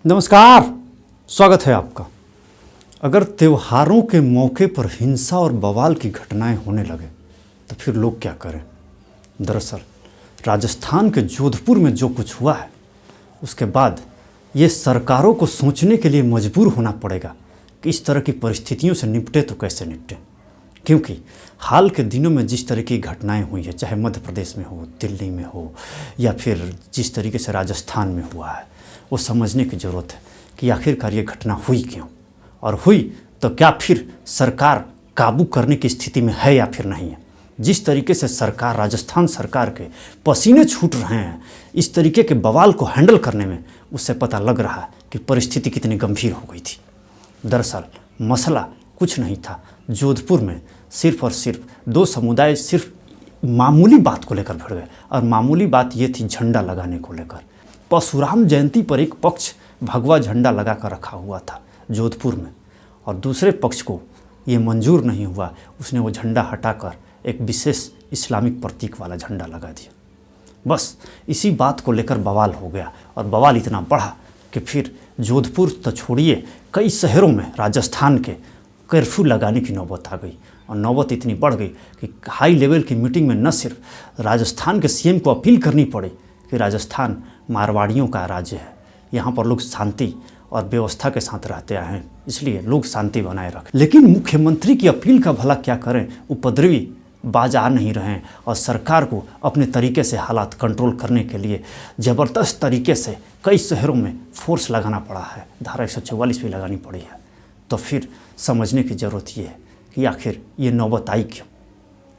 नमस्कार, स्वागत है आपका। अगर त्योहारों के मौके पर हिंसा और बवाल की घटनाएं होने लगे तो फिर लोग क्या करें। दरअसल राजस्थान के जोधपुर में जो कुछ हुआ है उसके बाद ये सरकारों को सोचने के लिए मजबूर होना पड़ेगा कि इस तरह की परिस्थितियों से निपटे तो कैसे निपटे। क्योंकि हाल के दिनों में जिस तरह की घटनाएं हुई है, चाहे मध्य प्रदेश में हो, दिल्ली में हो, या फिर जिस तरीके से राजस्थान में हुआ है, वो समझने की ज़रूरत है कि आखिरकार ये घटना हुई क्यों, और हुई तो क्या फिर सरकार काबू करने की स्थिति में है या फिर नहीं है। जिस तरीके से सरकार, राजस्थान सरकार के पसीने छूट रहे हैं इस तरीके के बवाल को हैंडल करने में, उससे पता लग रहा है कि परिस्थिति कितनी गंभीर हो गई थी। दरअसल मसला कुछ नहीं था, जोधपुर में सिर्फ और सिर्फ दो समुदाय सिर्फ मामूली बात को लेकर भिड़ गए, और मामूली बात ये थी झंडा लगाने को लेकर। परशुराम जयंती पर एक पक्ष भगवा झंडा लगा कर रखा हुआ था जोधपुर में, और दूसरे पक्ष को ये मंजूर नहीं हुआ, उसने वो झंडा हटाकर एक विशेष इस्लामिक प्रतीक वाला झंडा लगा दिया। बस इसी बात को लेकर बवाल हो गया, और बवाल इतना बढ़ा कि फिर जोधपुर तो छोड़िए, कई शहरों में राजस्थान के कर्फ्यू लगाने की नौबत आ गई। और नौबत इतनी बढ़ गई कि हाई लेवल की मीटिंग में न सिर्फ राजस्थान के सीएम को अपील करनी पड़ी कि राजस्थान मारवाड़ियों का राज्य है, यहाँ पर लोग शांति और व्यवस्था के साथ रहते आए हैं, इसलिए लोग शांति बनाए रखें। लेकिन मुख्यमंत्री की अपील का भला क्या करें, उपद्रवी बाज आ नहीं रहे हैं, और सरकार को अपने तरीके से हालात कंट्रोल करने के लिए ज़बरदस्त तरीके से कई शहरों में फोर्स लगाना पड़ा है, धारा 144 भी लगानी पड़ी है। तो फिर समझने की ज़रूरत ये है कि आखिर ये नौबत आई क्यों।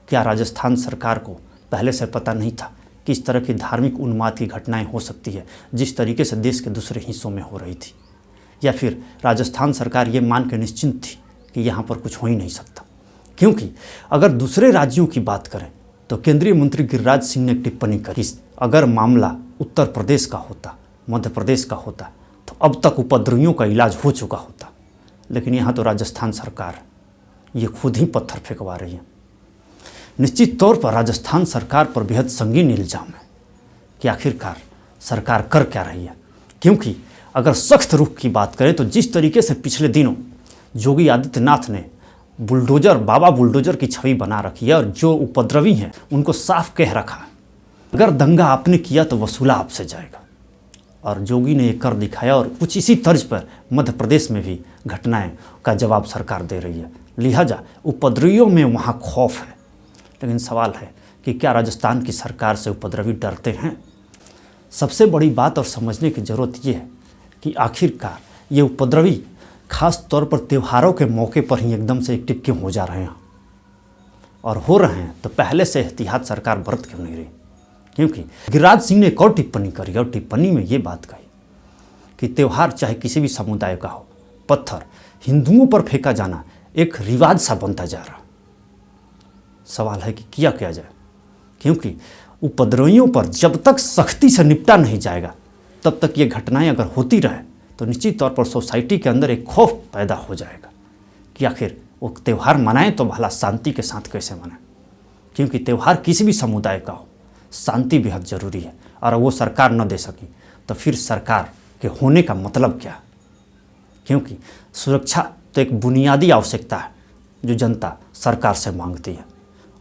क्या राजस्थान सरकार को पहले से पता नहीं था कि इस तरह की धार्मिक उन्माद की घटनाएं हो सकती है जिस तरीके से देश के दूसरे हिस्सों में हो रही थी, या फिर राजस्थान सरकार ये मान के निश्चिंत थी कि यहाँ पर कुछ हो ही नहीं सकता। क्योंकि अगर दूसरे राज्यों की बात करें तो केंद्रीय मंत्री गिरिराज सिंह ने टिप्पणी करी, अगर मामला उत्तर प्रदेश का होता, मध्य प्रदेश का होता तो अब तक उपद्रवियों का इलाज हो चुका होता। लेकिन यहाँ तो राजस्थान सरकार ये खुद ही पत्थर फेंकवा रही है। निश्चित तौर पर राजस्थान सरकार पर बेहद संगीन इल्ज़ाम है कि आखिरकार सरकार कर क्या रही है। क्योंकि अगर सख्त रुख की बात करें तो जिस तरीके से पिछले दिनों योगी आदित्यनाथ ने बुलडोजर, बाबा बुलडोजर की छवि बना रखी है, और जो उपद्रवी हैं उनको साफ कह रखा है, अगर दंगा आपने किया तो वसूला आपसे जाएगा। और योगी ने ये कर दिखाया, और कुछ इसी तर्ज पर मध्य प्रदेश में भी घटनाएं का जवाब सरकार दे रही है। लिहाजा उपद्रवियों में वहाँ खौफ है, लेकिन सवाल है कि क्या राजस्थान की सरकार से उपद्रवी डरते हैं। सबसे बड़ी बात और समझने की ज़रूरत ये है कि आखिरकार ये उपद्रवी खास तौर पर त्योहारों के मौके पर ही एकदम से एक्टिव क्यों हो जा रहे हैं, और हो रहे हैं तो पहले से एहतियात सरकार बरत क्यों नहीं रही। क्योंकि गिरिराज सिंह ने एक और टिप्पणी करी, और टिप्पणी में ये बात कही कि त्यौहार चाहे किसी भी समुदाय का हो, पत्थर हिंदुओं पर फेंका जाना एक रिवाज सा बनता जा रहा। सवाल है कि किया क्या जाए, क्योंकि उपद्रवियों पर जब तक सख्ती से निपटा नहीं जाएगा तब तक ये घटनाएं अगर होती रहे तो निश्चित तौर पर सोसाइटी के अंदर एक खौफ पैदा हो जाएगा कि आखिर वो त्यौहार मनाएं तो भला शांति के साथ कैसे मनाएं। क्योंकि त्यौहार किसी भी समुदाय का हो, शांति बेहद ज़रूरी है, और वो सरकार न दे सकी तो फिर सरकार के होने का मतलब क्या। क्योंकि सुरक्षा तो एक बुनियादी आवश्यकता है जो जनता सरकार से मांगती है,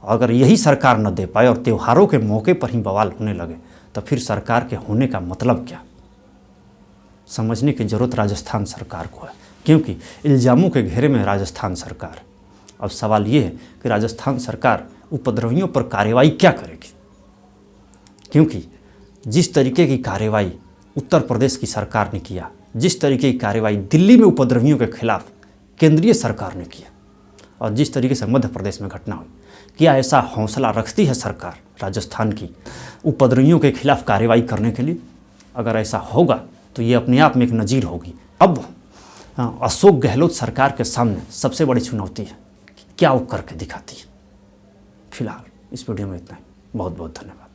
और अगर यही सरकार न दे पाए और त्योहारों के मौके पर ही बवाल होने लगे तो फिर सरकार के होने का मतलब क्या। समझने की ज़रूरत राजस्थान सरकार को है, क्योंकि इल्ज़ामों के घेरे में राजस्थान सरकार। अब सवाल ये है कि राजस्थान सरकार उपद्रवियों पर कार्रवाई क्या करेगी। क्योंकि जिस तरीके की कार्रवाई उत्तर प्रदेश की सरकार ने किया, जिस तरीके की कार्रवाई दिल्ली में उपद्रवियों के खिलाफ केंद्रीय सरकार ने किया, और जिस तरीके से मध्य प्रदेश में घटना हुई, क्या ऐसा हौसला रखती है सरकार राजस्थान की उपद्रवियों के खिलाफ कार्रवाई करने के लिए। अगर ऐसा होगा तो ये अपने आप में एक नज़ीर होगी। अब अशोक गहलोत सरकार के सामने सबसे बड़ी चुनौती है कि क्या वो करके दिखाती है। फिलहाल इस वीडियो में इतना ही। बहुत बहुत धन्यवाद।